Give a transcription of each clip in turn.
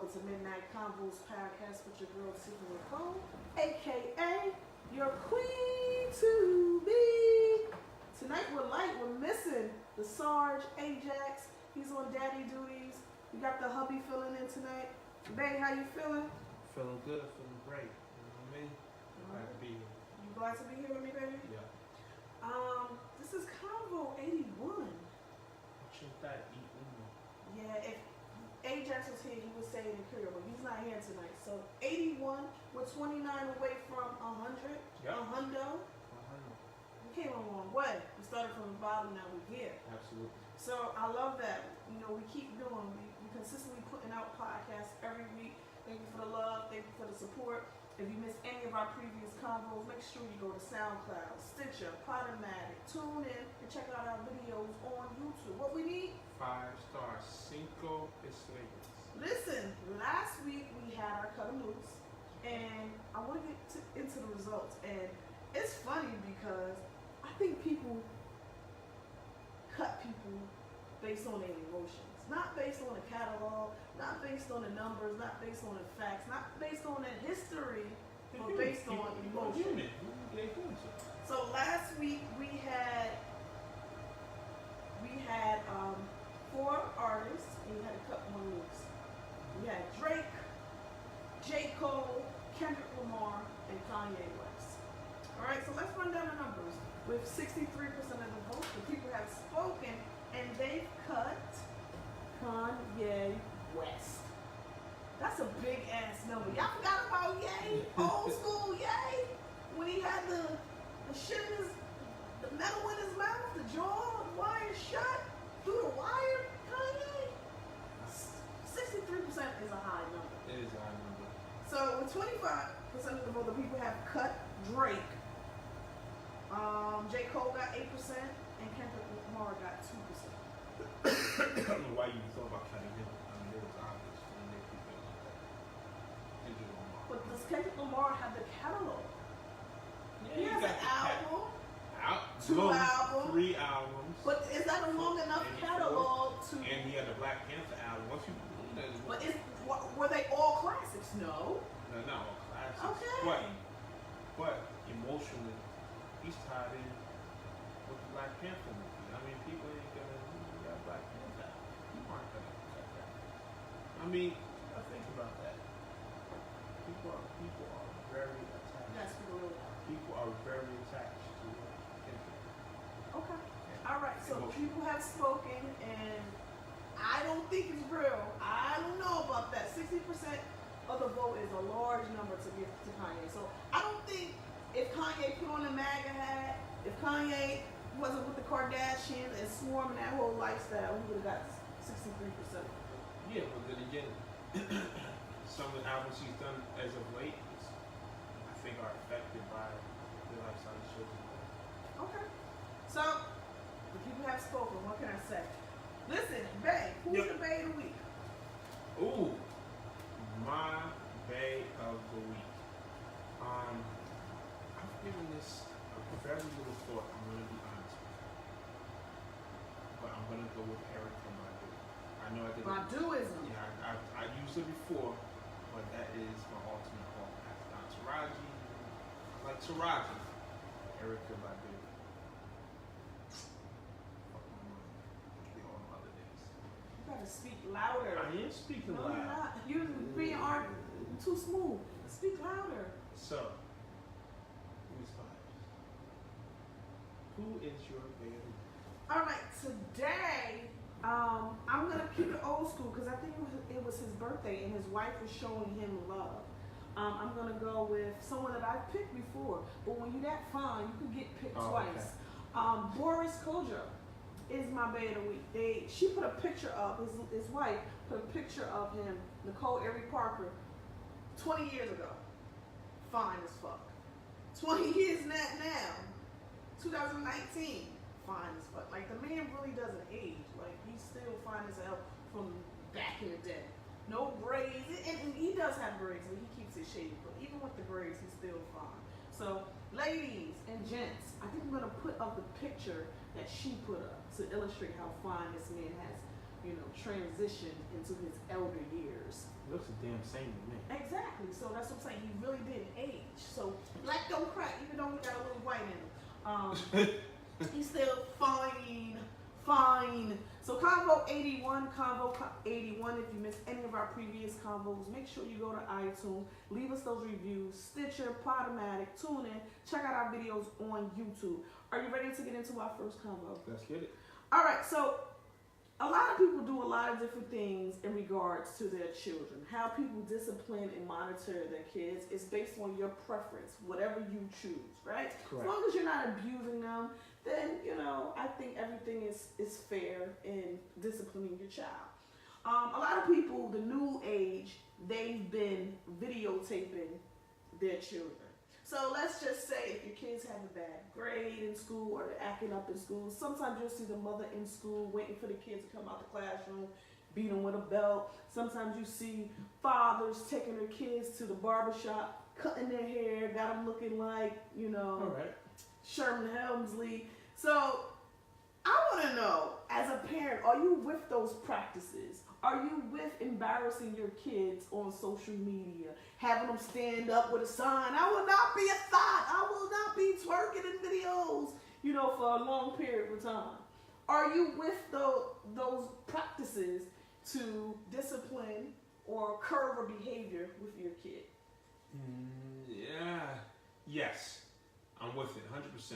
to Midnight Convo's podcast with your girl Tiffany Nicole, aka your queen to be. Tonight we're light, we're missing the Sarge Ajax. He's on daddy duties. We got the hubby filling in tonight. Babe, how you feeling? Feeling good, feeling great. You know what I mean? Glad to be here. You glad to be here with me, baby? Yeah. This is Convo 81. What you that eat? Yeah, if Ajax was here, he would say it in Korea, but he's not here tonight. So 81, we're 29 away from 100. Yep. 100. We came a long way. We started from the bottom, now we're here. Absolutely. So I love that. You know, we keep doing, we consistently putting out podcasts every week. Thank you for the love, thank you for the support. If you missed any of our previous convos, make sure you go to SoundCloud, Stitcher, Podomatic, tune in, and check out our videos on YouTube. What we need? 5-star, 5 estrellas. Listen, last week we had our cut loose, and I want to get into the results. And it's funny because I think people cut people based on their emotions, not based on the catalog, not based on the numbers, not based on the facts, not based on the history, but based on emotion. So last week we had 4 artists, and we had to cut one loose. We had Drake, J. Cole, Kendrick Lamar, and Kanye West. All right, so let's run down the numbers. With 63% of the votes, the people have spoken, and they've cut Kanye West. That's a big ass number. Y'all forgot about Ye? Old school Ye? When he had the shit in his, the metal in his mouth, the jaw wired shut through the wire? Kanye? 63% is a high number. It is a high number. So with 25% of the vote, the people have cut Drake. J. Cole got 8% and Kendrick Lamar got 2%. I don't know why you thought about cutting him. I mean, it was obvious. But does Kendrick Lamar have the catalog? Yeah, he has an album, 2 albums, 3 albums. But is that a long enough catalog to? And he had the Black Panther album. Once you, but were they all classics? No. No, not all classics. Okay. But emotionally, he's tied in with the Black Panther movie. I mean, people ain't gonna got Black Panther. People aren't gonna cut that. I mean, I think about that. People are very attached. That's real. People are very attached to Kendrick. Okay. All right. So people have spoken, and I don't think it's real. I don't know about that. 60% of the vote is a large number to give to Kanye. So I don't think if Kanye put on a MAGA hat, if Kanye wasn't with the Kardashians and swarming that whole lifestyle, we would have got 63%. Yeah, but then again, some of the albums he's done as of late, I think, are affected by the lifestyle he shows. Okay. So, the people have spoken. What can I say? Listen, bae, who's the bae of the week? Ooh, my bae of the week. I've given this a very little thought. I'm going to be honest with you. But I'm going to go with Erykah Badu. I know I did. Baduism. Yeah, I used it before, but that is my ultimate call. After not Taraji. I like Taraji. Erykah Badu. Fuck my mind. Be all my other days. You gotta speak louder. I am speaking no, loud. You're not. You're being too smooth. Speak louder. So, who's five? Who is your baby? All right, today I'm gonna keep it old school because I think it was his birthday and his wife was showing him love. I'm gonna go with someone that I've picked before, but when you're that fine, you can get picked twice. Okay. Boris Kodjoe is my bae of the week. She put a picture of his wife put a picture of him, Nicole Erie Parker, 20 years ago. Fine as fuck. 20 years now, 2019. Fine as fuck. Like, the man really doesn't age. Like, he's still fine as hell from back in the day. No braids, and he does have braids, but he keeps it shaved. But even with the braids, he's still fine. So, ladies and gents, I think I'm gonna put up the picture that she put up to illustrate how fine this man has transition into his elder years. It looks the damn same to me. Exactly. So that's what I'm saying. He really didn't age. So black don't crack, even though he got a little white in him. He's still fine. So Convo 81, Convo 81. If you missed any of our previous convos, make sure you go to iTunes, leave us those reviews, Stitcher, Podomatic, tune in, check out our videos on YouTube. Are you ready to get into our first convo? Let's get it. All right, so a lot of people do a lot of different things in regards to their children. How people discipline and monitor their kids is based on your preference, whatever you choose, right? Correct. As long as you're not abusing them, then, I think everything is fair in disciplining your child. A lot of people, the new age, they've been videotaping their children. So let's just say if your kids have a bad grade in school or they're acting up in school, sometimes you'll see the mother in school waiting for the kids to come out the classroom, beat them with a belt. Sometimes you see fathers taking their kids to the barbershop, cutting their hair, got them looking like, All right. Sherman Helmsley. So I want to know, as a parent, are you with those practices? Are you with embarrassing your kids on social media? Having them stand up with a sign, I will not be a thought. I will not be twerking in videos, for a long period of time. Are you with those practices to discipline or curb a behavior with your kid? Yeah. Yes. I'm with it, 100%.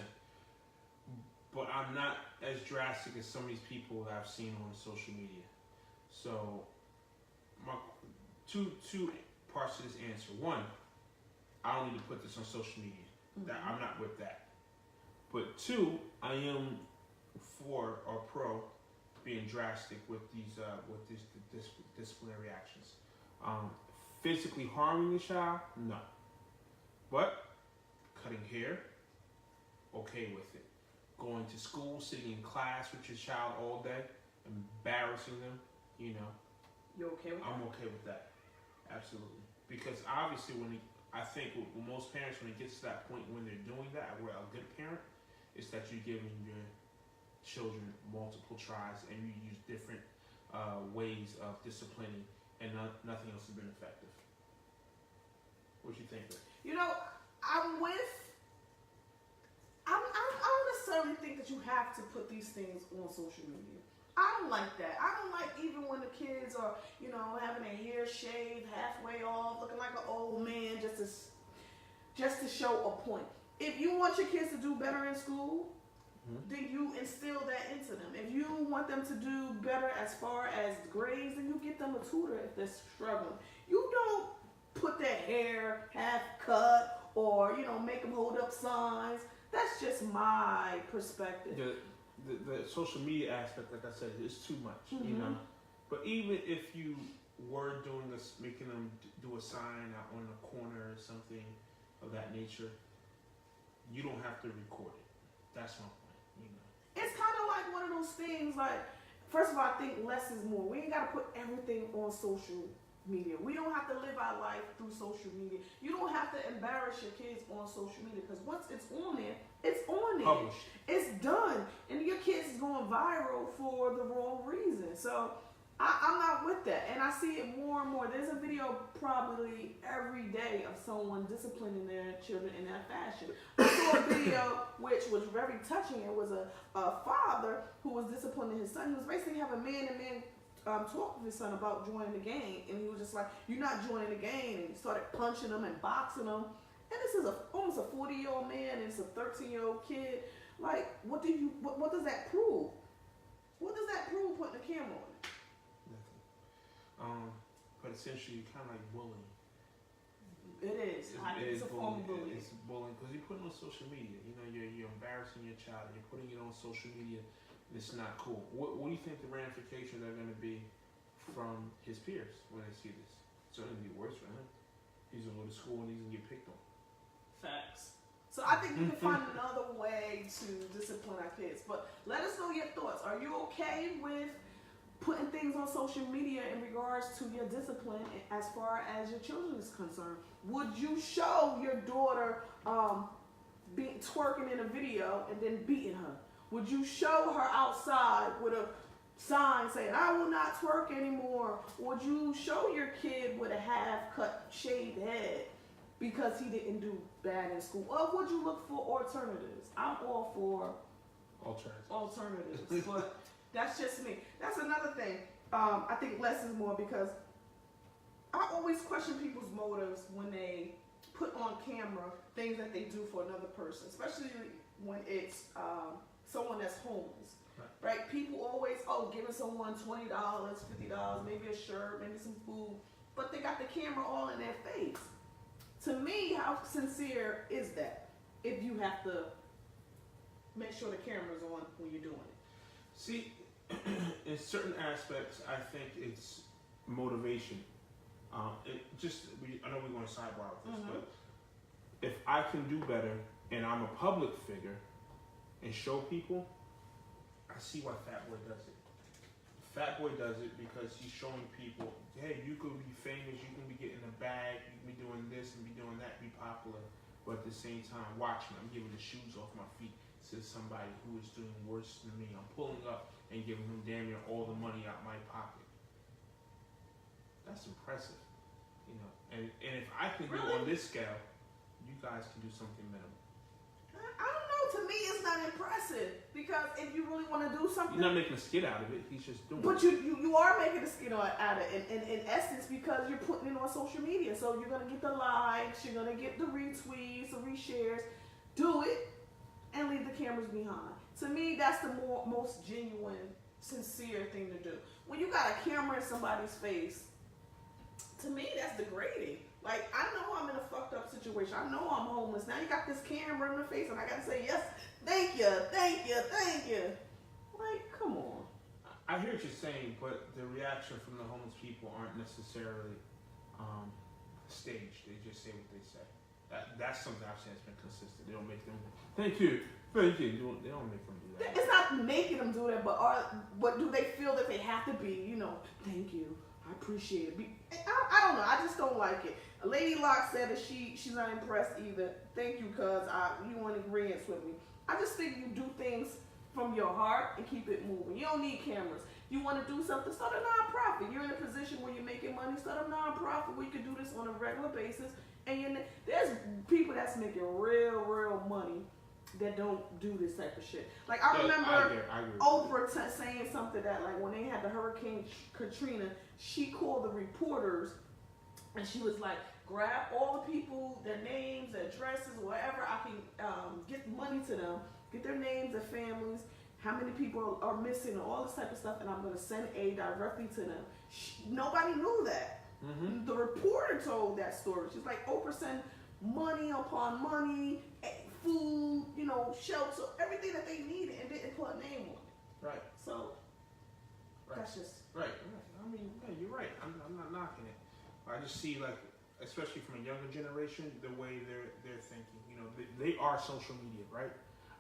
But I'm not as drastic as some of these people I've seen on social media. So, my two parts to this answer. One, I don't need to put this on social media. Mm-hmm. I'm not with that. But two, I am for or pro being drastic with these disciplinary actions. Physically harming the child, no. But cutting hair, okay with it. Going to school, sitting in class with your child all day, embarrassing them, You okay with that? I'm okay with that. Absolutely. Because obviously I think with most parents, when it gets to that point when they're doing that, where a good parent is that you're giving your children multiple tries and you use different ways of disciplining and nothing else has been effective. What do you think? I don't necessarily think that you have to put these things on social media. I don't like that. I don't like even when the kids are, having their hair shaved halfway off, looking like an old man just to show a point. If you want your kids to do better in school, then you instill that into them. If you want them to do better as far as grades, then you get them a tutor if they're struggling. You don't put their hair half cut or, make them hold up signs. That's just my perspective. The social media aspect, like I said, is too much, But even if you were doing this, making them do a sign out on the corner or something of that nature, you don't have to record it. That's my point, It's kind of like one of those things, like, first of all, I think less is more. We ain't got to put everything on social media. We don't have to live our life through social media. You don't have to embarrass your kids on social media because once it's on there, it's on there. Published. It's done. And your kids is going viral for the wrong reason. So I'm not with that. And I see it more and more. There's a video probably every day of someone disciplining their children in that fashion. I saw a video which was very touching. It was a father who was disciplining his son. He was basically having a man-to-man talk with his son about joining the gang, and he was just like, "You're not joining the gang," and he started punching him and boxing him. And this is almost a 40-year-old man, and it's a 13-year-old kid. Like, what does that prove? What does that prove putting a camera on it? Nothing. But essentially, kind of like bullying. It is. It's a form of bullying. It's bullying because you're putting it on social media. You're embarrassing your child. You're putting it on social media. It's not cool. What do you think the ramifications are going to be from his peers when they see this? It's going to be worse for him. He's going to go to school and he's going to get picked on. Facts. So I think we can find another way to discipline our kids. But let us know your thoughts. Are you okay with putting things on social media in regards to your discipline as far as your children is concerned? Would you show your daughter twerking in a video and then beating her? Would you show her outside with a sign saying, I will not twerk anymore? Would you show your kid with a half-cut, shaved head because he didn't do bad in school? Or would you look for alternatives? I'm all for alternatives, but that's just me. That's another thing. I think less is more, because I always question people's motives when they put on camera things that they do for another person, especially when it's someone that's homeless. Right? People always, giving someone $20, $50, maybe a shirt, maybe some food, but they got the camera all in their face. To me, how sincere is that if you have to make sure the camera's on when you're doing it? See, in certain aspects, I think it's motivation. I know we're going to sidebar with this, but if I can do better and I'm a public figure and show people, I see why Fat Boy does it. Fat Boy does it because he's showing people, hey, you could be famous, you can be getting a bag, you can be doing this and be doing that, be popular, but at the same time, watch me, I'm giving the shoes off my feet to somebody who is doing worse than me. I'm pulling up and giving him damn near all the money out my pocket. That's impressive, you know. And if I can do it on this scale, you guys can do something minimal. I don't know. To me, it's not impressive, because if you really want to do something, you're not making a skit out of it. He's just doing it. But you are making a skit out of it in essence, because you're putting it on social media. So you're gonna get the likes, you're gonna get the retweets, the reshares. Do it and leave the cameras behind. To me, that's the most genuine, sincere thing to do. When you got a camera in somebody's face, to me, that's degrading. Like, I know I'm in a fucked up situation. I know I'm homeless. Now you got this camera in my face and I gotta say, yes, thank you, thank you, thank you. Like, come on. I hear what you're saying, but the reaction from the homeless people aren't necessarily staged. They just say what they say. That's something I've seen that's been consistent. They don't make them, thank you. They don't make them do that. It's not making them do that, but do they feel that they have to be, thank you, I appreciate it. I don't know, I just don't like it. Lady Locke said that she's not impressed either. Thank you, cuz you in agreement with me. I just think you do things from your heart and keep it moving. You don't need cameras. You want to do something, start a nonprofit. You're in a position where you're making money, start a nonprofit where you can do this on a regular basis. And there's people that's making real money that don't do this type of shit. Like, I remember I agree. Oprah saying something that, like, when they had the Hurricane Katrina, she called the reporters and she was like, grab all the people, their names, their addresses, whatever I can get money to them, get their names, their families, how many people are missing, all this type of stuff, and I'm going to send aid directly to them. Nobody knew that. Mm-hmm. The reporter told that story. She's like, Oprah sent money upon money, food, shelter, everything that they needed, and didn't put a name on it. Right. So, that's just... Right. I mean, yeah, you're right. I'm not knocking it. I just see, like, especially from a younger generation, the way they're thinking. They are social media, right?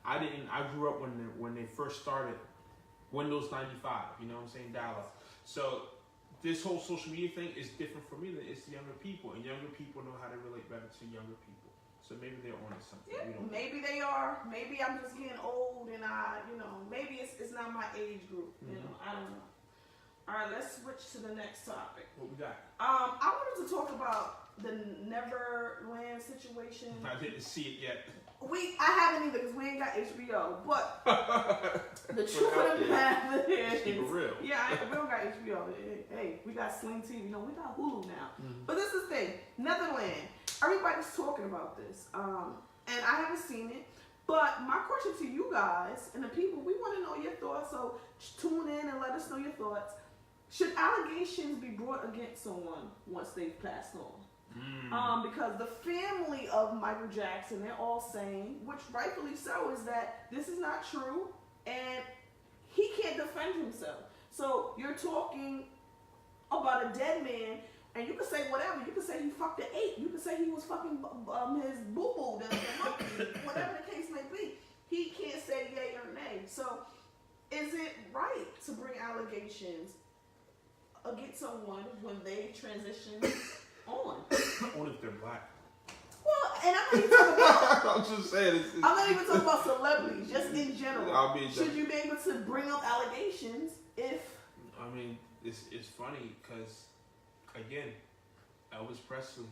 I grew up when they first started Windows 95, you know what I'm saying, dial-up. So this whole social media thing is different for me than it's the younger people, and younger people know how to relate better to younger people. So maybe they're on to something. Yeah, maybe they are. Maybe I'm just getting old, and maybe it's not my age group. I don't know. All right, let's switch to the next topic. What we got? I wanted to talk about the Neverland situation. I didn't see it yet. I haven't either, because we ain't got HBO. But the truth of the matter is, keep it real. Yeah, we don't got HBO. Hey, we got Sling TV. We got Hulu now. Mm-hmm. But this is the thing, Neverland. Everybody's talking about this, and I haven't seen it. But my question to you guys and the people, we want to know your thoughts. So tune in and let us know your thoughts. Should allegations be brought against someone once they've passed on? Because the family of Michael Jackson, they're all saying, which rightfully so, is that this is not true and he can't defend himself. So you're talking about a dead man, and you can say whatever. You can say he fucked an ape. You can say he was fucking his boo-boo, the monkey, whatever the case may be. He can't say yay or nay. So is it right to bring allegations against someone when they transition on? Only if they're black. Well, and I'm not even talking about... I'm just saying. I'm not even talking about celebrities, just in general. I'll be Should you be able to bring up allegations if it's funny because, again, Elvis Presley,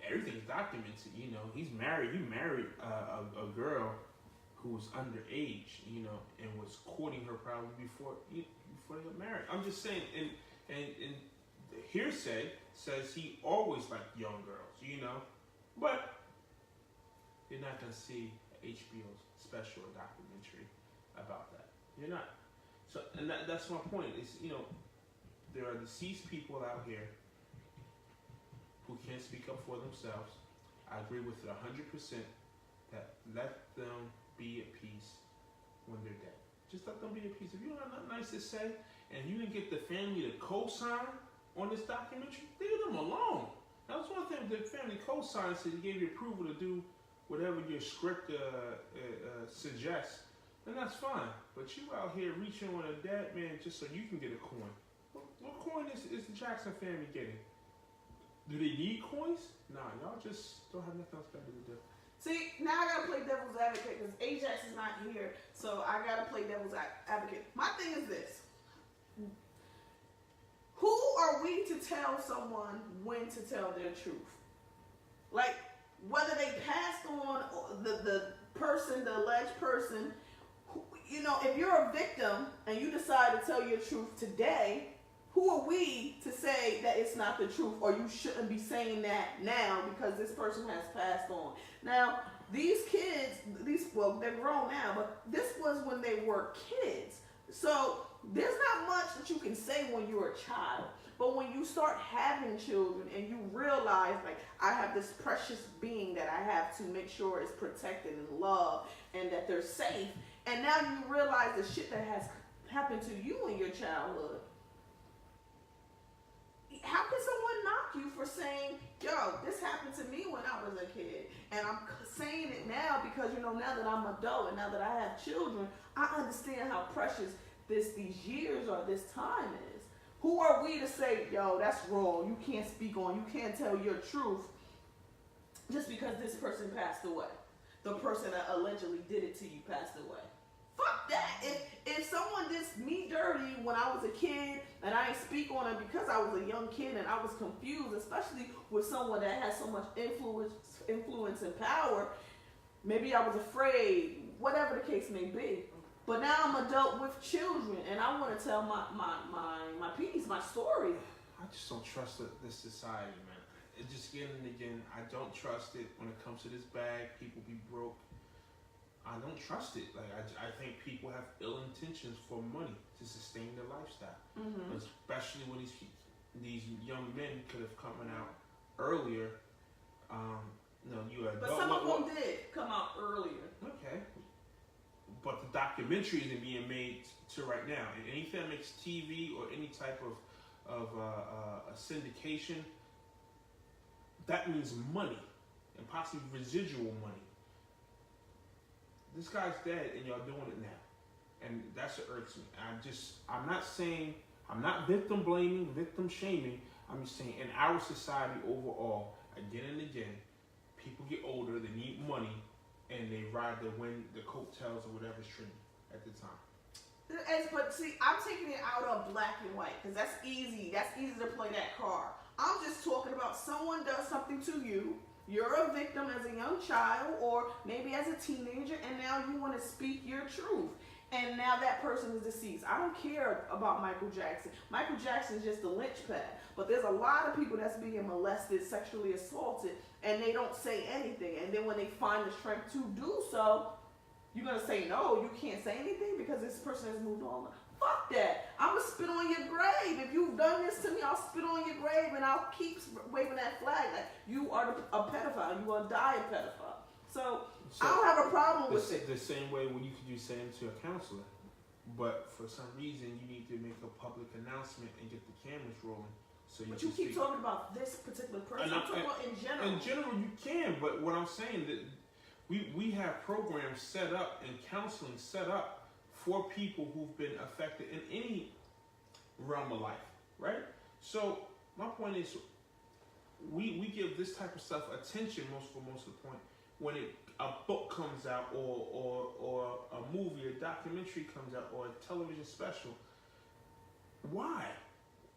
everything's documented. He's married. He married a girl who was underage, and was courting her probably before they got married. I'm just saying, and the hearsay says he always liked young girls, but you're not gonna see an HBO special or documentary about that. You're not. So, and that's my point. Is there are deceased people out here who can't speak up for themselves. I agree with it 100%. That let them be at peace when they're dead. Just let them be at peace. If you don't have nothing nice to say, and you didn't get the family to co-sign on this documentary, leave them alone. That was one thing the family co-signed, so they gave you approval to do whatever your script suggests, then that's fine. But you out here reaching on a dead man just so you can get a coin. What coin is the Jackson family getting? Do they need coins? Nah, y'all just don't have nothing else better to do. See, now I gotta play devil's advocate because Ajax is not here, so I gotta play devil's advocate. My thing is this. Who are we to tell someone when to tell their truth? Like, whether they passed on the person, the alleged person, if you're a victim and you decide to tell your truth today, who are we to say that it's not the truth or you shouldn't be saying that now because this person has passed on? Now, these kids, they're grown now, but this was when they were kids. So there's not much that you can say when you're a child. But when you start having children and you realize, like, I have this precious being that I have to make sure is protected and loved and that they're safe, and now you realize the shit that has happened to you in your childhood, how can someone knock you for saying, yo, this happened to me when I was a kid, and I'm saying it now because, now that I'm an adult and now that I have children, I understand how precious these years or this time is. Who are we to say, yo, that's wrong, you can't speak on, you can't tell your truth just because this person passed away? The person that allegedly did it to you passed away. Fuck that. If someone did me dirty when I was a kid and I didn't speak on it because I was a young kid and I was confused, especially with someone that has so much influence and power, maybe I was afraid, whatever the case may be. But now I'm an adult with children and I want to tell my piece, my story. I just don't trust this society, man. It just again, I don't trust it when it comes to this bag. People be broke. I don't trust it. Like I think people have ill intentions for money to sustain their lifestyle, especially when these young men could have come out earlier. But some of them did come out earlier. Okay, but the documentary isn't being made to right now. And anything that makes TV or any type of a syndication, that means money and possibly residual money. This guy's dead and y'all doing it now. And that's what irks me. I'm not victim blaming, victim shaming. I'm just saying in our society overall, again and again, people get older, they need money, and they ride the coattails or whatever's trending at the time. But see, I'm taking it out of black and white because that's easy. That's easy to play that card. I'm just talking about someone does something to you. You're a victim as a young child or maybe as a teenager, and now you want to speak your truth. And now that person is deceased. I don't care about Michael Jackson. Michael Jackson is just the linchpin. But there's a lot of people that's being molested, sexually assaulted, and they don't say anything. And then when they find the strength to do so, you're going to say, no, you can't say anything because this person has moved on. Fuck that. I'm going to spit on your grave. If you've done this to me, I'll spit on your grave and I'll keep waving that flag. Like, you are a pedophile. You are a dying pedophile. So I don't have a problem with it. The same way when you could do same to a counselor. But for some reason, you need to make a public announcement and get the cameras rolling. But you keep talking about this particular person. I'm talking about in general. In general, you can. But what I'm saying that we have programs set up and counseling set up for people who've been affected in any realm of life, right? So my point is, we give this type of stuff attention for most of the point when a book comes out or a movie, a documentary comes out, or a television special. Why?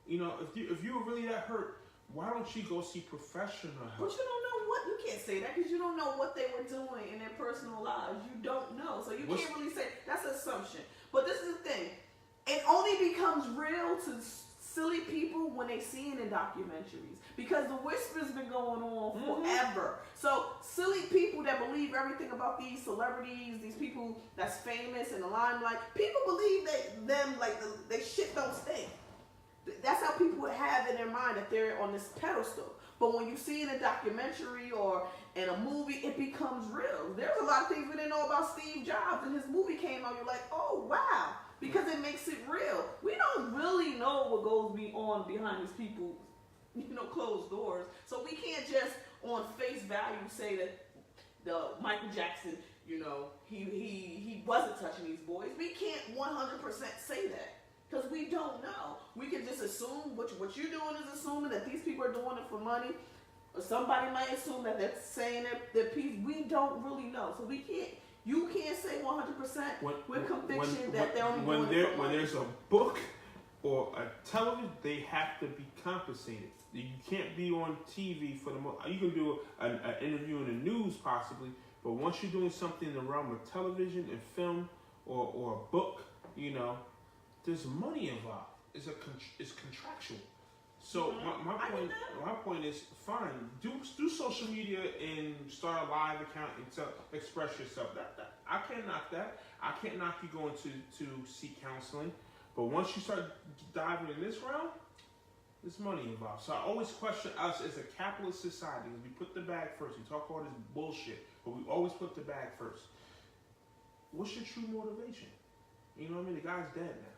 You know, if you were really that hurt, why don't you go see professional help? But you don't know what, you can't say that because you don't know what they were doing in their personal lives. You don't know. So you can't really say, that's an assumption. But this is the thing. It only becomes real to silly people when they see it in documentaries. Because the whisper's been going on forever. So silly people that believe everything about these celebrities, these people that's famous in the limelight, people believe them like they shit don't stink. That's how people have in their mind that they're on this pedestal. But when you see it in a documentary or in a movie, it becomes real. There's a lot of things we didn't know about Steve Jobs, and his movie came out, you're like, oh, wow. Because it makes it real. We don't really know what goes on behind these people's, closed doors. So we can't just, on face value, say that the Michael Jackson, he wasn't touching these boys. We can't 100% say that. Because we don't know. We can just assume, what you're doing is assuming that these people are doing it for money. Or somebody might assume that they're saying their piece. We don't really know. So you can't say 100% with conviction that they're only doing it for money. When there's a book or a television, they have to be compensated. You can't be on TV for the most. You can do an interview in the news possibly, but once you're doing something in the realm of television and film or a book, there's money involved. It's contractual. So my point is, fine, do social media and start a live account and express yourself. I can't knock that. I can't knock you going to seek counseling. But once you start diving in this realm, there's money involved. So I always question us as a capitalist society. We put the bag first. We talk all this bullshit, but we always put the bag first. What's your true motivation? You know what I mean? The guy's dead now.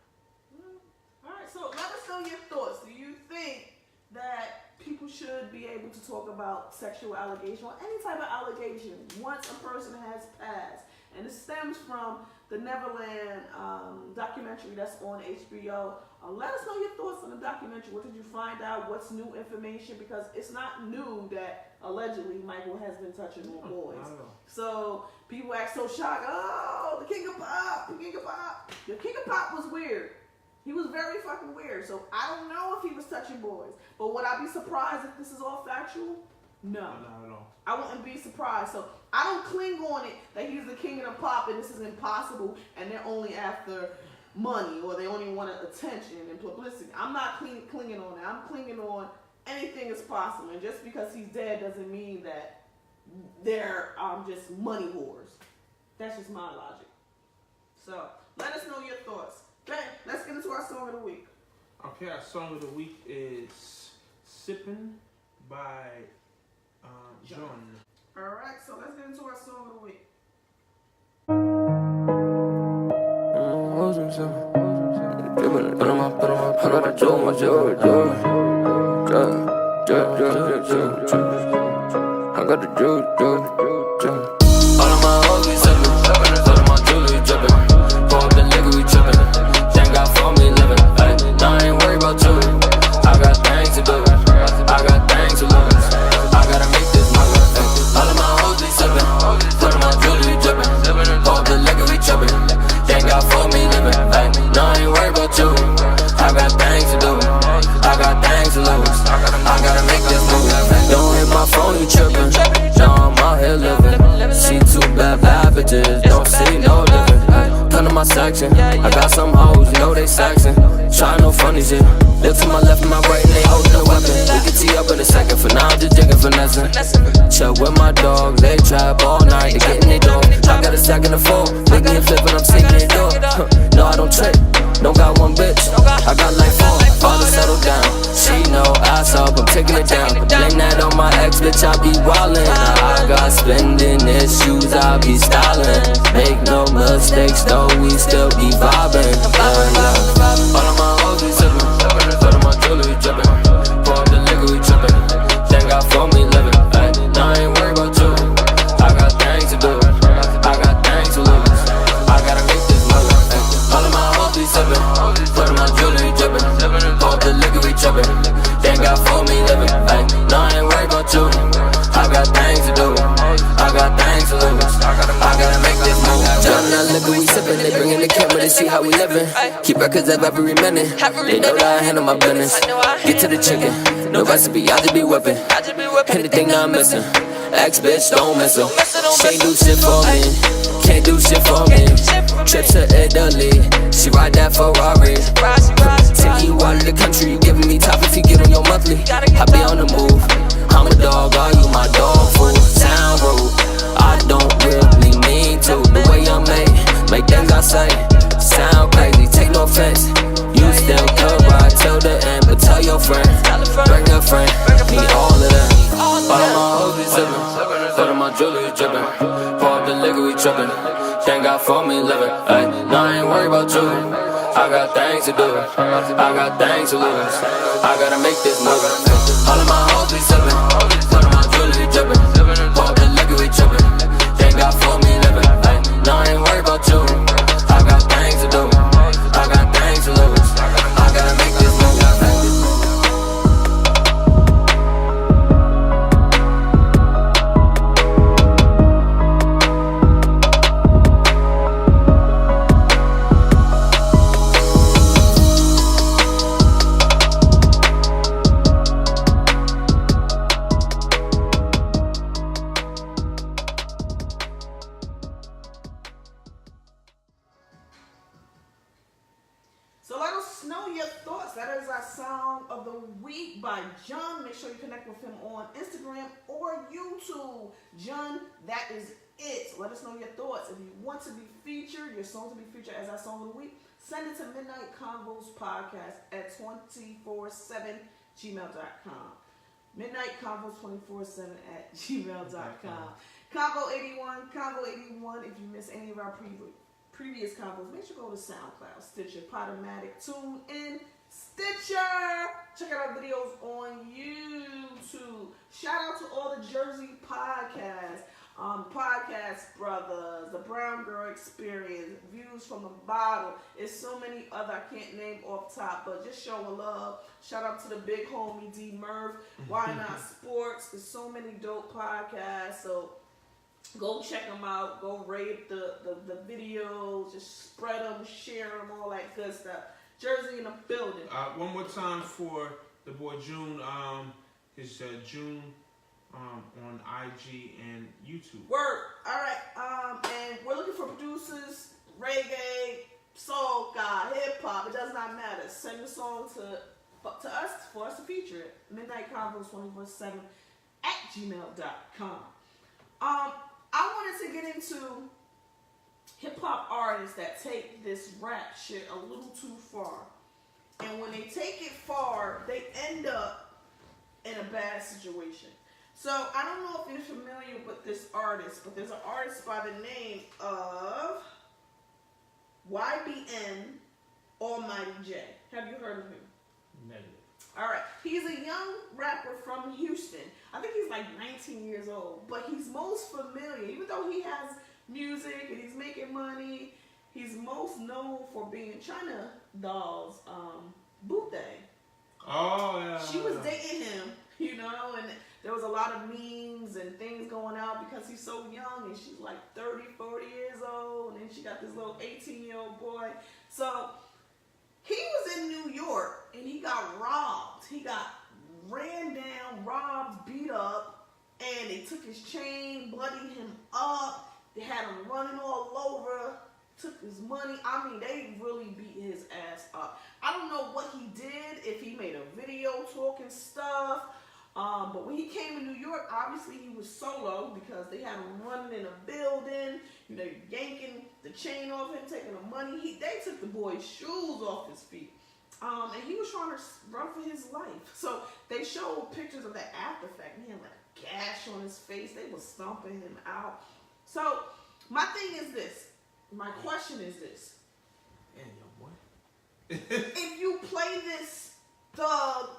All right, so let us know your thoughts. Do you think that people should be able to talk about sexual allegation or any type of allegation once a person has passed? And it stems from the Neverland documentary that's on HBO. Let us know your thoughts on the documentary. What did you find out? What's new information? Because it's not new that allegedly Michael has been touching more boys. So people act so shocked. Oh, the King of Pop, the King of Pop. The King of Pop was weird. He was very fucking weird. So I don't know if he was touching boys. But would I be surprised if this is all factual? No. Not at all. I wouldn't be surprised. So I don't cling on it that he's the king of the pop and this is impossible and they're only after money or they only want attention and publicity. I'm not clinging on that. I'm clinging on anything is possible. And just because he's dead doesn't mean that they're just money whores. That's just my logic. So let us know your thoughts. Okay, let's get into our song of the week. Okay, our song of the week is Sippin' by John. Alright, so let's get into our song of the week. I got a joke, my joke. I got the joke. All of my hoes be sippin', all of my jewelry drippin'. Pour up the liquor, we trippin'. Thank God for me living. Now I ain't worried about you. I got things to do. I got things to lose. I gotta make this money. All of my hoes be sippin', all of my jewelry drippin'. Pour up the liquor, we trippin'. Thank God for me living. Now I ain't worried about you. I got things to do. I got things to lose. I gotta make this move. Don't hit my phone, you trippin'. Now I'm out here living. See two bad bitches, don't see no living. Come to my section, I got some hoes, you know they sexin'. Try no funny shit. Look to my left and my right and they holdin' a weapon. We can tee up in a second, for now I'm just jiggin' finessing. Chill with my dogs, they trap all night, they gettin' they dough. I got a sack in the four, big and flippin', I'm sneaking it door. No, I don't trick, don't got one bitch, I got like four. Father settle down, she know ass up, I'm taking it down. Blame that on my ex, bitch, I be wildin'. I got spending issues, I be stylin'. Make no mistakes, though we still be vibin'. All of my hoes be sippin', all of my jewelry drippin'. Pour up the liquor, we trippin'. Thank God for me living. Now I ain't worried about you. I got things to do. I got things to lose. I gotta make this money. All of my hoes be sippin', all of my jewelry drippin'. Pour up the liquor, we trippin'. Thank God for me living. Now I ain't worried about you. I got things to do. I got things to lose. I gotta make this move. John, that liquor we sippin', they bringin' the camera, they see how we living. Keep records of every minute. They know that I handle my business. Get to the chicken, no recipe, I just be whipping. Anything that I'm missing, ex bitch, don't miss her. She ain't do shit for me, can't do shit for me. Trip to Italy, she ride that Ferrari. Take you out of the country, you giving me top if you get on your monthly. I be on the move, I'm a dog, are you my dog food? Sound rude, I don't really mean to. The way I'm made, make things I say sound crazy, take no offense. You still could ride till the end, but tell your friend, bring a friend, need all of them. All of my hoes be sippin', all of my jewelry drippin'. Pour up the liquor, we trippin'. Thank God for me living. Ay, no, I ain't worried about you. I got things to do, I got things to lose. I gotta make this move. All of my hoes be sippin', all of my jewelry drippin'. Pour up the liquor, we trippin'. Thank God for me living. Ay, no, I ain't worried about you. I got things to do, I got things to lose. I gotta make this move. So let us know your thoughts. That is our song of the week by John. Make sure you connect with him on Instagram or YouTube. John, that is it. Let us know your thoughts. If you want to be featured, your song to be featured as our song of the week, send it to Midnight Convos Podcast at 247gmail.com. Midnight Convos 24/7 at gmail.com. Convo81. If you miss any of our previous combos, make sure you go to SoundCloud, Stitcher, Podomatic, TuneIn, Stitcher. Check out our videos on YouTube. Shout out to all the Jersey podcasts, Podcast Brothers, the Brown Girl Experience, Views from the Bottle. It's so many other I can't name off top, but just showing love. Shout out to the big homie D Murph. Why Not Sports? There's so many dope podcasts. So go check them out. Go rate the videos. Just spread them, share them, all that good stuff. Jersey in the building. One more time for the boy June. It's June on IG and YouTube. Word. All right. And we're looking for producers, reggae, soul, hip hop. It does not matter. Send the song to us for us to feature it. Midnight Convos 24/7 at gmail.com. I wanted to get into hip-hop artists that take this rap shit a little too far. And when they take it far, they end up in a bad situation. So, I don't know if you're familiar with this artist, but there's an artist by the name of YBN Almighty J. Have you heard of him? Negative. All right. He's a young rapper from Houston. I think he's like 19 years old, but he's most familiar, even though he has music and he's making money, he's most known for being China Doll's boo thing. Oh, yeah. She was dating him, and there was a lot of memes and things going out because he's so young and she's like 30, 40 years old, and then she got this little 18-year-old boy. So he was in New York and he got robbed. He got ran down, robbed, beat up, and they took his chain, bloodied him up. They had him running all over, took his money. I mean, they really beat his ass up. I don't know what he did, if he made a video talking stuff. But when he came to New York, obviously he was solo because they had him running in a building, yanking the chain off him, taking the money. They took the boy's shoes off his feet. And he was trying to run for his life. So they showed pictures of that after effect. He had like a gash on his face. They were stomping him out. So my thing is this. My question is this. And yo, boy. If you play this thug,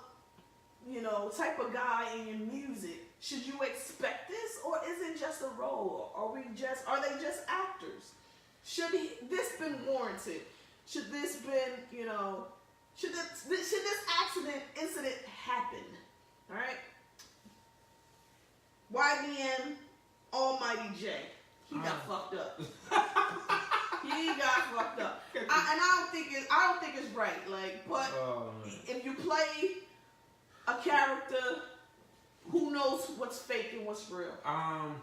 type of guy in your music, should you expect this, or is it just a role? Are they just actors? Should this been warranted? Should this been, should this incident happen? All right. YBN Almighty J. He got fucked up. He got fucked up. I don't think it's right. Like, but if you play a character, who knows what's fake and what's real? And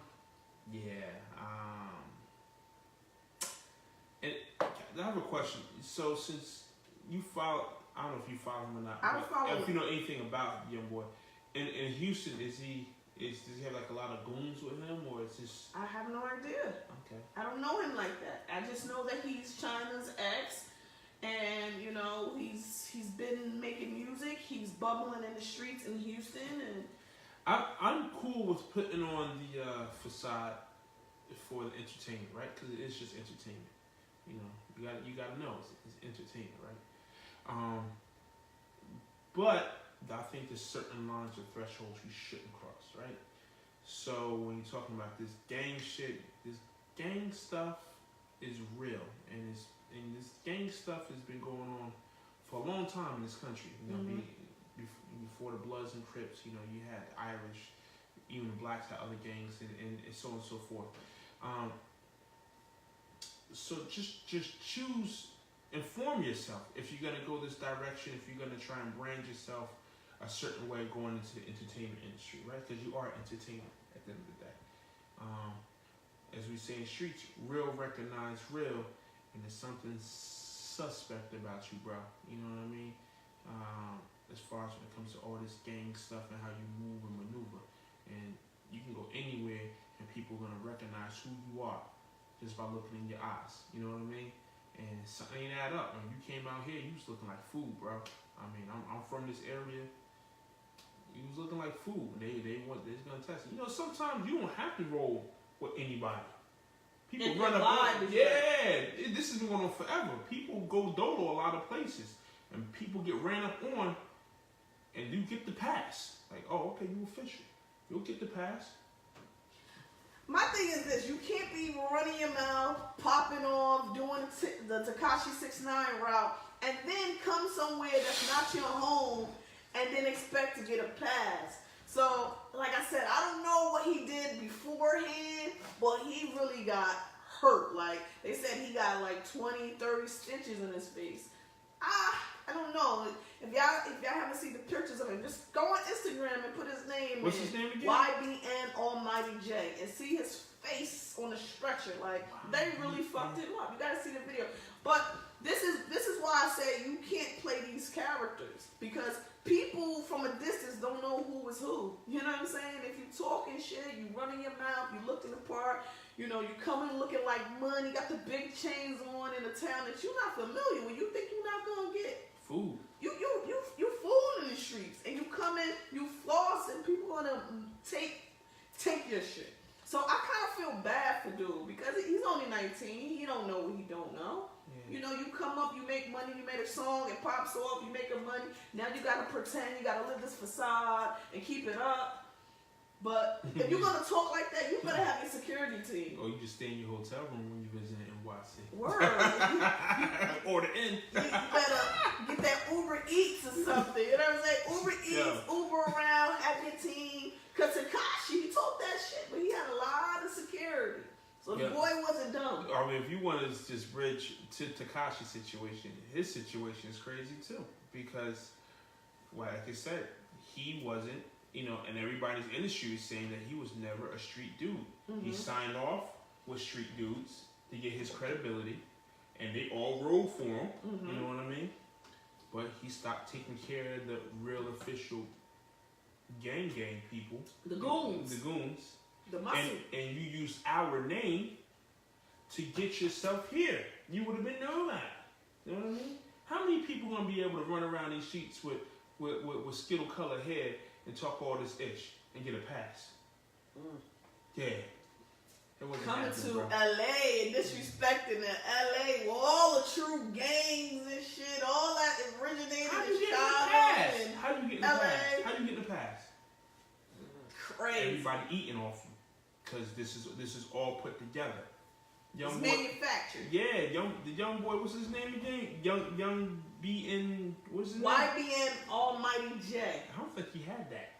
I have a question. So since you follow, I don't know if you follow him or not. I don't follow him. If you know anything about Young Boy, in Houston, does he have like a lot of goons with him, or is this? I have no idea. Okay. I don't know him like that. I just know that he's China's ex, and you know he's been making music. He's bubbling in the streets in Houston, and I'm cool with putting on the facade for the entertainment, right? Because it is just entertainment. You know, you gotta know it's entertainment, right? But I think there's certain lines or thresholds you shouldn't cross, right? So when you're talking about this gang shit, this gang stuff is real, and this gang stuff has been going on for a long time in this country. You know, before the Bloods and Crips, you know, you had the Irish, even the blacks had other gangs, and so on and so forth. So just choose, inform yourself if you're gonna go this direction, if you're gonna try and brand yourself a certain way going into the entertainment industry, right? Because you are entertainment at the end of the day. As we say in streets, real recognize real, and there's something suspect about you, bro. You know what I mean? As far as when it comes to all this gang stuff and how you move and maneuver, and you can go anywhere and people are gonna recognize who you are just by looking in your eyes. You know what I mean? And something ain't add up. When you came out here, you was looking like food, bro. I mean, I'm from this area. You was looking like food. They're gonna test you. You know, sometimes you don't have to roll with anybody. People run up on you. Yeah, this has been going on forever. People go dolo a lot of places, and people get ran up on, and you get the pass. Like, oh, okay, you official. You'll get the pass. my thing is this: you can't be running your mouth, popping off, doing the Tekashi 6ix9ine route, and then come somewhere that's not your home, and then expect to get a pass. So, like I said, I don't know what he did beforehand, but he really got hurt. Like, they said he got like 20, 30 stitches in his face. I don't know. If y'all haven't seen the pictures of him, just go on Instagram and put his name What's his name again? YBN Almighty J, and see his face on the stretcher. Like, they really fucked him up. You gotta see the video. But this is why I say you can't play these characters, because people from a distance don't know who is who. You know what I'm saying? If you talking shit, you running your mouth, you looking the part, you know, you coming looking like money, got the big chains on in a town that you're not familiar with. You think you're not gonna get food. You fooling in the streets, and you come in, you floss, and people gonna take your shit. So I kind of feel bad for dude, because he's only 19. He don't know what he don't know. Yeah. You know, you come up, you make money, you made a song, it pops off, you make a money. Now you gotta pretend, you gotta live this facade and keep it up. But if you're gonna talk like that, you better have your security team. Or you just stay in your hotel room when you visit NYC. Word. Order in. You better get that Uber Eats or something. You know what I'm saying? Uber Eats, Uber around, have your team. Because Tekashi, he told that shit, but he had a lot of security. So the boy wasn't dumb. I mean, if you want to just bridge to Tekashi's situation, his situation is crazy too. Because, well, like I said, he wasn't, you know, and everybody's industry is saying that he was never a street dude. Mm-hmm. He signed off with street dudes to get his credibility, and they all rode for him, you know what I mean? But he stopped taking care of the real official gang people. The goons. The muscle. And you use our name to get yourself here. You would have been known that. You know what I mean? How many people gonna be able to run around these streets with skittle colored hair and talk all this ish and get a pass? Yeah. Coming to LA and disrespecting the LA with all the true gangs and shit, all that originated in Chicago and How you getting the LA. pass? How you getting the pass? Crazy. Everybody eating off you, because this is all put together. It's manufactured. Yeah, the young boy, what's his name again? Young BN, what's his name? YBN Almighty J. I don't think he had that.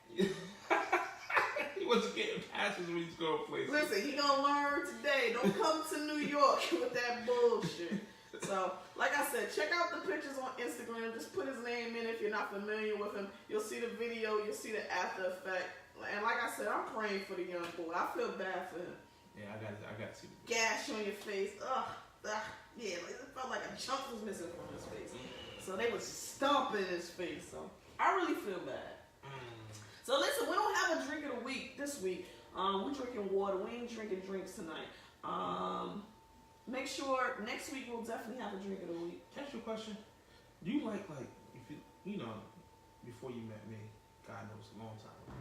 He wasn't getting passes when he's going places. Listen, he gonna learn today. Don't come to New York with that bullshit. So, like I said, check out the pictures on Instagram. Just put his name in if you're not familiar with him. You'll see the video. You'll see the after effect. And like I said, I'm praying for the young boy. I feel bad for him. Yeah, I got to see the gash on your face. Ugh. Yeah, like, it felt like a chunk was missing from his face. So they was stomping his face. So I really feel bad. So listen, we don't have a drink of the week this week. We're drinking water. We ain't drinking drinks tonight. Make sure next week we'll definitely have a drink of the week. Can I ask you a question? Do you like if you know, before you met me, God knows a long time ago,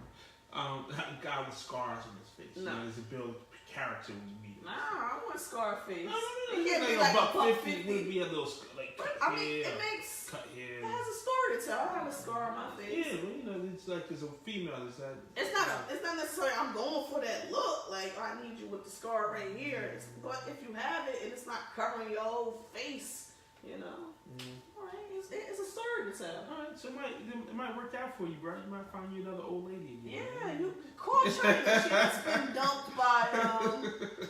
a guy with scars on his face? No. You know, there's a build character when you meet him. Nah, I want Scarface. No. It can't be like like a a buck 50 would be a little like cut I mean, here, it makes cut here. it has a story to tell. I have a scar on my face. Yeah, well, you know, it's like there's a female that's that. It's not necessarily I'm going for that look. Like I need you with the scar right here. But if you have it and it's not covering your whole face, you know, all right, it's a story to tell. All right, so it might work out for you, bro. You might find you another old lady again. Yeah, you call China. She has been dumped by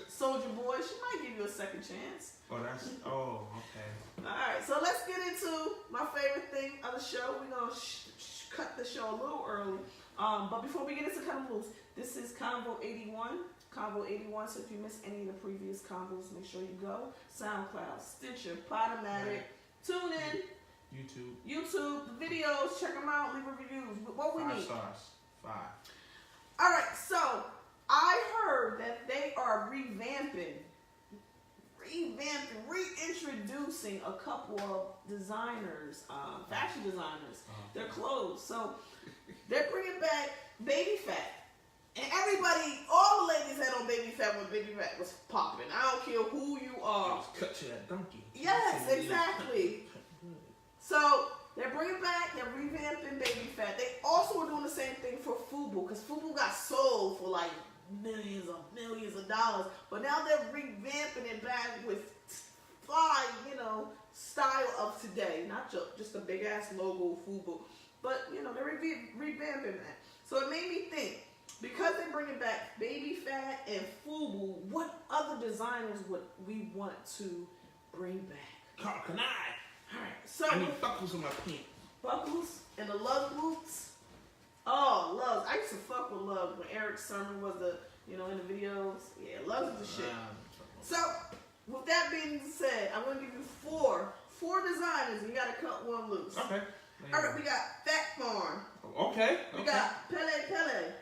Soldier Boy. She might give you a second chance. Okay. All right, so let's get into my favorite thing of the show. We're gonna cut the show a little early, but before we get into Cut 'em Loose, this is Convo 81. Convo 81. So if you missed any of the previous combos, make sure you go SoundCloud, Stitcher, Podomatic, tune in, YouTube, the videos. Check them out. Leave a review. What we 5 need. stars. 5. All right, so I heard that they are reintroducing a couple of designers, fashion designers, their clothes. So they're bringing back baby fat. And everybody, all the ladies had on baby fat when baby fat was popping. I don't care who you are. Cut to that donkey. Yes, exactly. So they're bringing back, they're revamping baby fat. They also were doing the same thing for FUBU, because FUBU got sold for like millions of dollars. But now they're revamping it back with fly, style of today. Not just a big ass logo FUBU, but they're revamping that. So it made me think, because they're bringing back baby fat and FUBU, what other designers would we want to bring back? Carl, can I? Alright, so I need buckles on my pants. buckles and the lug boots. Oh, lugs. I used to fuck with lugs when Eric Sermon was in the videos. Yeah, lugs is the shit. So, with that being said, I'm going to give you four designers, and you got to cut one loose. Okay. Alright, we got Fat Farm. Okay. We got Pele.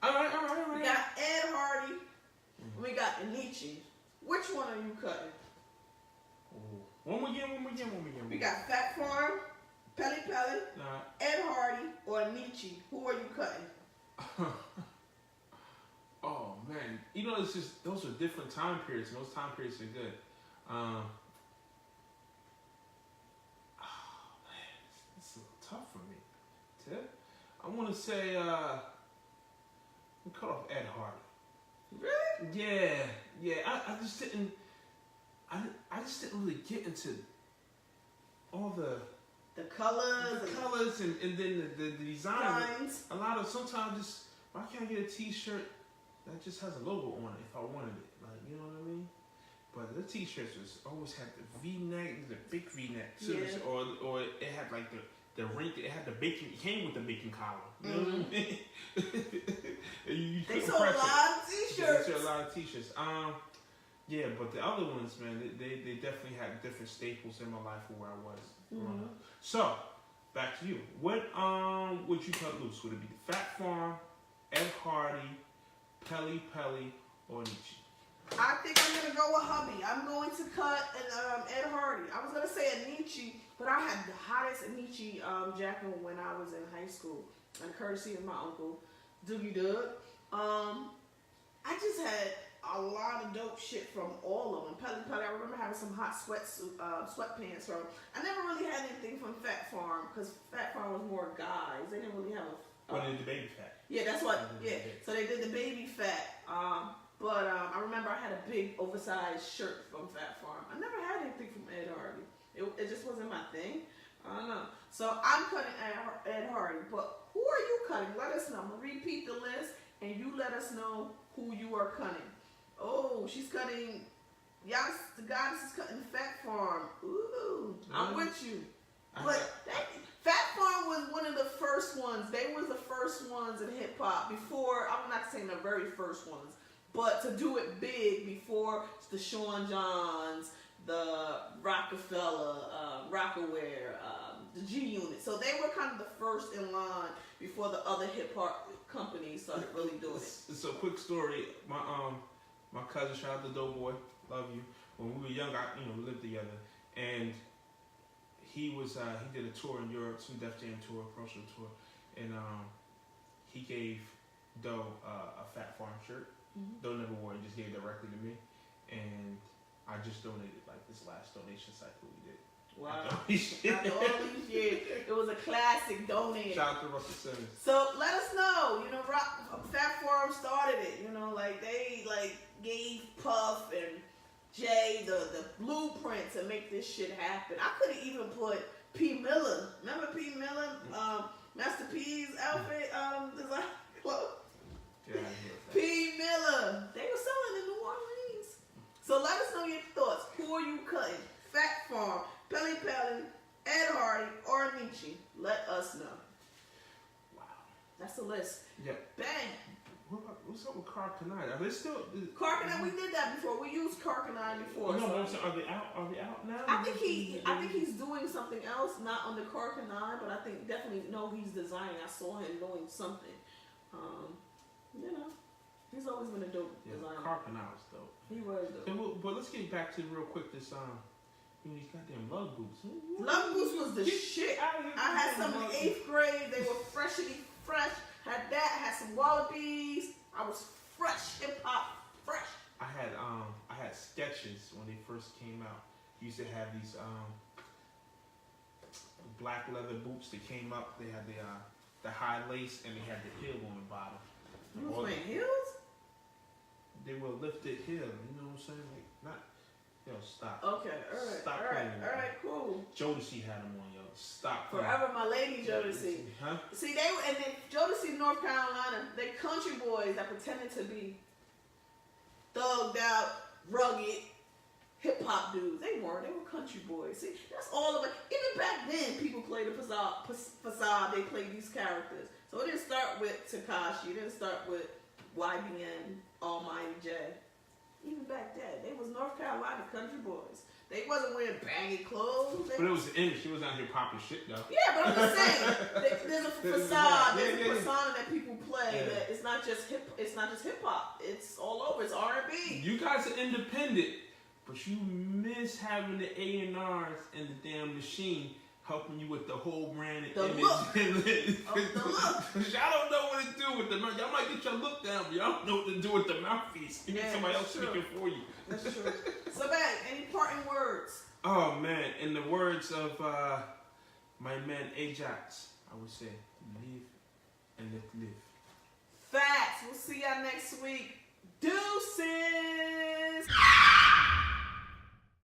All right. We got Ed Hardy. And we got Anichi. Which one are you cutting? One more again. We got Fat Farm, Pele, Ed Hardy, or Anichi. Who are you cutting? Oh man, it's just those are different time periods, and those time periods are good. Oh man, it's a little tough for me. Tip, I want to say we cut off Ed Hardy. Really? Yeah. I just didn't. I just didn't really get into all the colors and then the designs. A lot of sometimes just why can't I get a T-shirt that just has a logo on it if I wanted it? Like, you know what I mean? But the T-shirts always had the V-neck, the big V-neck, or it had like the wrinkle. It had the bacon. It came with the bacon collar. You know what I mean? They sold a lot of T-shirts. They sold a lot of T-shirts. Yeah, but the other ones, man, they definitely had different staples in my life for where I was growing up. So, back to you. What would you cut loose? Would it be the Fat Farm, Ed Hardy, Pele, or Anichi? I think I'm gonna go with hubby. I'm going to cut Ed Hardy. I was gonna say Anichi, but I had the hottest Anichi jacket when I was in high school, and courtesy of my uncle Doogie Doug. I just had a lot of dope shit from all of them. Pele, I remember having some hot sweatpants from. I never really had anything from Fat Farm, because Fat Farm was more guys. They didn't really have a. They did the baby fat. Yeah, that's what. Yeah, so they did the baby fat. But I remember I had a big oversized shirt from Fat Farm. I never had anything from Ed Hardy. It just wasn't my thing. I don't know. So I'm cutting Ed Hardy. But who are you cutting? Let us know. I'm gonna repeat the list. and you let us know who you are cutting. Oh, she's cutting. Y'all, the goddess is cutting Fat Farm. Ooh, I'm with you. But Fat Farm was one of the first ones. They were the first ones in hip hop before. I'm not saying the very first ones, but to do it big before the Sean Johns, the Rockefeller, Rockaware, the G Unit. So they were kind of the first in line before the other hip hop companies started really doing it. So quick story. My cousin, shout out to Doughboy, love you. When we were young, we lived together, and he did a tour in Europe, some Def Jam tour, promotional tour, and he gave Doe a Fat Farm shirt. Mm-hmm. Doe never wore it, just gave it directly to me, and I just donated like this last donation cycle we did. Wow. After all these years, it was a classic donate. Shout out to Russell Simmons. So let us know, Fat Farm started it, they gave Puff and Jay the blueprint to make this shit happen. I could have even put P. Miller. Remember P. Miller? Master P's outfit design clothes. P. Miller. They were selling in New Orleans. So let us know your thoughts. Who are you cutting? Fat Farm, Pelly Pelly, Ed Hardy, or Nietzsche? Let us know. Wow. That's the list. Yeah. Bang. What's up with Carcanine? Are they still? Carcanine, we did that before. We used Carcanine before. No, so are they out? Are they out now? I think he's doing something else, not under Carcanine, but I think definitely he's designing. I saw him doing something. He's always been a dope designer. Carcanine was dope. He was dope. So, but let's get back to real quick this these goddamn Lug Boots. Lug Boots was the shit. I had some in 8th grade. They were freshly fresh. Had that. Had some Wallabies. I was fresh, hip hop, fresh. I had Skechers when they first came out. Used to have these black leather boots that came up. They had the high lace and they had the heel on the bottom. You was wearing heels? They were lifted heel. You know what I'm saying? Like not. Stop. Okay, alright. Stop Alright, cool. Jodeci had them on, yo. Stop. Forever my lady Jodeci. Huh? See, and then Jodeci, North Carolina, they country boys that pretended to be thugged out, rugged, hip hop dudes. They were country boys. See, that's all of it. Even back then, people played the facade. They played these characters. So it didn't start with Tekashi. It didn't start with YBN, Almighty J. Even back then, they was North Carolina country boys. They wasn't wearing baggy clothes. But it was the industry. She was out here popping shit, though. Yeah, but I'm just saying, there's a facade. There's a persona that people play. That it's not just hip hop. It's all over. It's R&B. You guys are independent, but you miss having the A&Rs and the damn machine helping you with the whole brand and image. Look. The look. Y'all don't know what to do with the mouth. Y'all might get your look down, but y'all don't know what to do with the mouthpiece. You need somebody else speaking for you. That's true. So, babe, any parting words? Oh, man. In the words of my man Ajax, I would say, live and let live. Facts. We'll see y'all next week. Deuces.